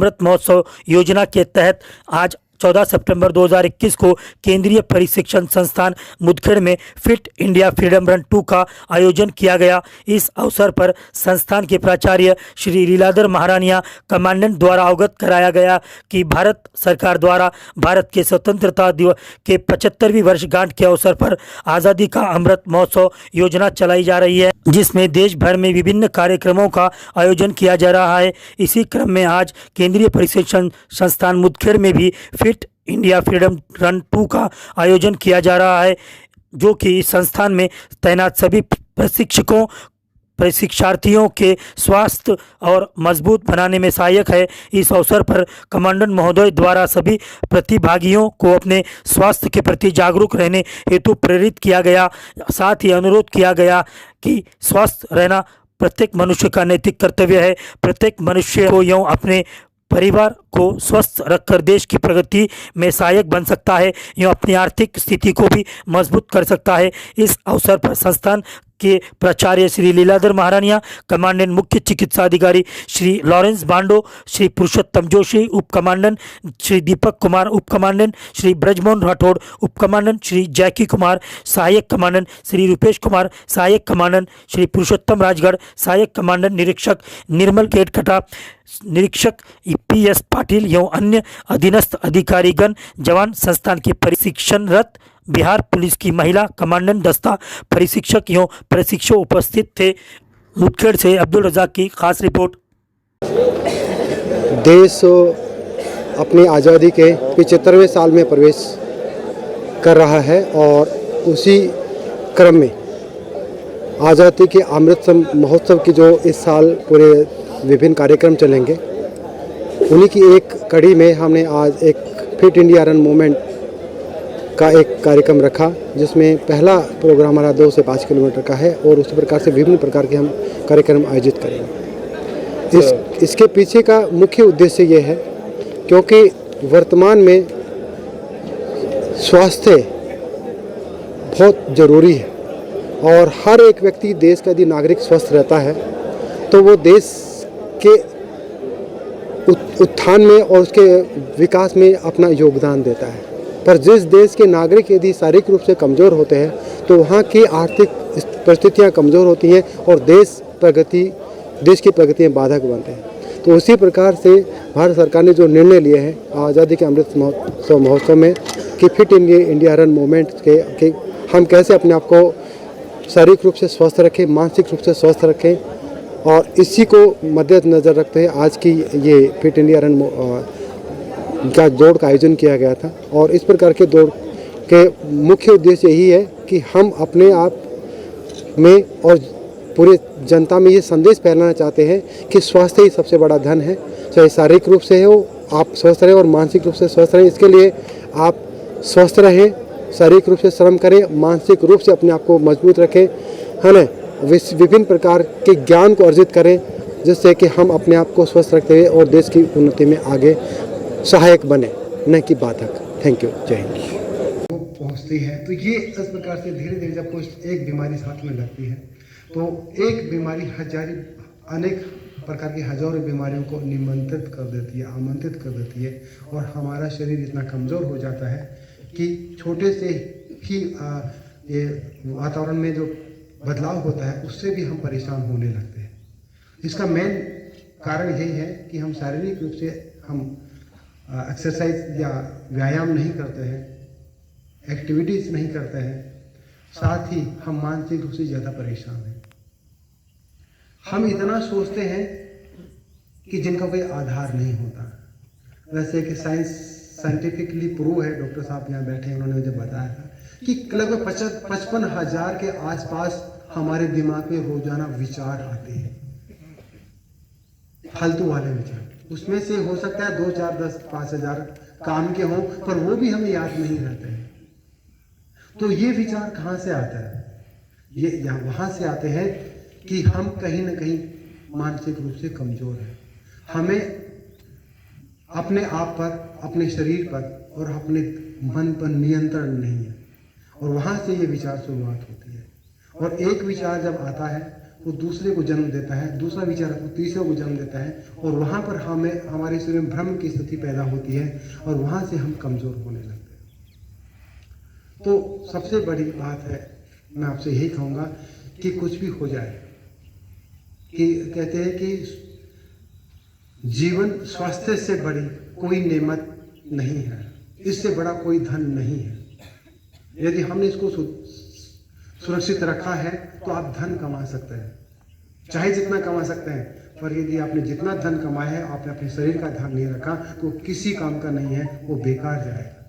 अमृत महोत्सव योजना के तहत आज 14 सितंबर 2021 को केंद्रीय प्रशिक्षण संस्थान मुदखेड़ में फिट इंडिया फ्रीडम रन 2 का आयोजन किया गया। इस अवसर पर संस्थान के प्राचार्य श्री लीलाधर महारानिया कमांडेंट द्वारा अवगत कराया गया कि भारत सरकार द्वारा भारत के स्वतंत्रता दिवस के 75वीं वर्षगांठ के अवसर पर आज़ादी का अमृत महोत्सव योजना चलाई जा रही है, जिसमें देश भर में विभिन्न कार्यक्रमों का आयोजन किया जा रहा है। इसी क्रम में आज केंद्रीय प्रशिक्षण संस्थान मुदखेड़ में भी फिट इंडिया फ्रीडम रन 2 का आयोजन किया जा रहा है, जो कि इस संस्थान में तैनात सभी प्रशिक्षार्थियों के स्वास्थ्य और मजबूत बनाने में सहायक है। इस अवसर पर कमांडेंट महोदय द्वारा सभी प्रतिभागियों को अपने स्वास्थ्य के प्रति जागरूक रहने हेतु प्रेरित किया गया। साथ ही अनुरोध किया गया कि स्वस्थ रहना प्रत्येक मनुष्य का नैतिक कर्तव्य है। प्रत्येक मनुष्य को यूँ अपने परिवार को स्वस्थ रखकर देश की प्रगति में सहायक बन सकता है, यूँ अपनी आर्थिक स्थिति को भी मजबूत कर सकता है। इस अवसर पर संस्थान के प्राचार्य श्री लीलाधर महारानिया, कमांडेंट मुख्य चिकित्सा अधिकारी श्री लॉरेंस बांडो, श्री पुरुषोत्तम जोशी उप कमांडेंट, श्री दीपक कुमार उप कमांडेंट, श्री ब्रजमोहन राठौड़ उप कमांडेंट, श्री जैकी कुमार सहायक कमांडेंट, श्री रूपेश कुमार सहायक कमांडेंट, श्री पुरुषोत्तम राजगढ़ सहायक कमांडेंट निरीक्षक, निर्मल केटकटा निरीक्षक PS पाटिल एवं अन्य अधीनस्थ अधिकारीगण जवान संस्थान के प्रशिक्षणरत बिहार पुलिस की महिला कमांडेंट दस्ता प्रशिक्षक एवं प्रशिक्षु उपस्थित थे। मुदखेड़ से अब्दुल रज़ाक की खास रिपोर्ट। देश अपनी आज़ादी के 75वें साल में प्रवेश कर रहा है और उसी क्रम में आज़ादी के अमृत महोत्सव की जो इस साल पूरे विभिन्न कार्यक्रम चलेंगे, उन्हीं की एक कड़ी में हमने आज एक फिट इंडिया रन मूवमेंट का एक कार्यक्रम रखा, जिसमें पहला प्रोग्राम हमारा 2 से 5 किलोमीटर का है और उसी प्रकार से विभिन्न प्रकार के हम कार्यक्रम आयोजित करेंगे। इसके पीछे का मुख्य उद्देश्य ये है क्योंकि वर्तमान में स्वास्थ्य बहुत ज़रूरी है और हर एक व्यक्ति, देश का यदि नागरिक स्वस्थ रहता है तो वो देश के उत्थान में और उसके विकास में अपना योगदान देता है। पर जिस देश के नागरिक यदि शारीरिक रूप से कमज़ोर होते हैं तो वहाँ की आर्थिक परिस्थितियाँ कमज़ोर होती हैं और देश की प्रगति में बाधक बनते हैं। तो उसी प्रकार से भारत सरकार ने जो निर्णय लिए हैं आज़ादी के अमृत महोत्सव में कि फिट इंडिया रन मूवमेंट के हम कैसे अपने आप को शारीरिक रूप से स्वस्थ रखें, मानसिक रूप से स्वस्थ रखें, और इसी को मद्देनज़र रखते हुए आज की ये फिट इंडिया रन का दौड़ का आयोजन किया गया था। और इस प्रकार के दौड़ के मुख्य उद्देश्य यही है कि हम अपने आप में और पूरे जनता में ये संदेश फैलाना चाहते हैं कि स्वास्थ्य ही सबसे बड़ा धन है। चाहे शारीरिक रूप से हो आप स्वस्थ रहें और मानसिक रूप से स्वस्थ रहें। इसके लिए आप स्वस्थ रहें, शारीरिक रूप से श्रम करें, मानसिक रूप से अपने आप को मजबूत रखें, है ना, विभिन्न प्रकार के ज्ञान को अर्जित करें, जिससे कि हम अपने आप को स्वस्थ रखते हुए और देश की उन्नति में आगे सहायक बने, न कि बाधक। Thank you. जय हिंद। वो पहुँचती है तो ये इस प्रकार से धीरे धीरे जब कोई एक बीमारी साथ में लगती है तो एक बीमारी अनेक प्रकार की हजारों बीमारियों को निमंत्रित कर देती है, आमंत्रित कर देती है और हमारा शरीर इतना कमज़ोर हो जाता है कि छोटे से ही ये वातावरण में जो बदलाव होता है उससे भी हम परेशान होने लगते हैं। इसका मेन कारण यही है कि हम शारीरिक रूप से हम एक्सरसाइज या व्यायाम नहीं करते हैं, एक्टिविटीज़ नहीं करते हैं, साथ ही हम मानसिक रूप से ज़्यादा परेशान हैं। हम इतना सोचते हैं कि जिनका कोई आधार नहीं होता। वैसे कि साइंटिफिकली प्रूव है, डॉक्टर साहब यहाँ बैठे हैं, उन्होंने मुझे बताया था कि लगभग 55,000 के आसपास हमारे दिमाग में रोजाना विचार आते हैं, फालतू वाले विचार। उसमें से हो सकता है 2, 4, 10, 5,000 काम के हों, पर वो भी हमें याद नहीं रहते हैं। तो ये विचार कहाँ से आता है? ये वहाँ से आते हैं कि हम कहीं ना कहीं मानसिक रूप से कमज़ोर हैं। हमें अपने आप पर, अपने शरीर पर और अपने मन पर नियंत्रण नहीं है और वहाँ से ये विचार शुरुआत होती है। और एक विचार जब आता है वो दूसरे को जन्म देता है, दूसरा विचार वो तीसरे को जन्म देता है, और वहाँ पर हमारे शरीर में भ्रम की स्थिति पैदा होती है और वहाँ से हम कमज़ोर होने लगते हैं। तो सबसे बड़ी बात है, मैं आपसे यही कहूँगा कि कुछ भी हो जाए, कि कहते हैं कि जीवन स्वास्थ्य से बड़ी कोई नेमत नहीं है, इससे बड़ा कोई धन नहीं है। यदि हमने इसको सुरक्षित रखा है तो आप धन कमा सकते हैं, चाहे जितना कमा सकते हैं, पर यदि आपने जितना धन कमाया है आपने अपने शरीर का ध्यान नहीं रखा तो किसी काम का नहीं है, वो बेकार जाएगा।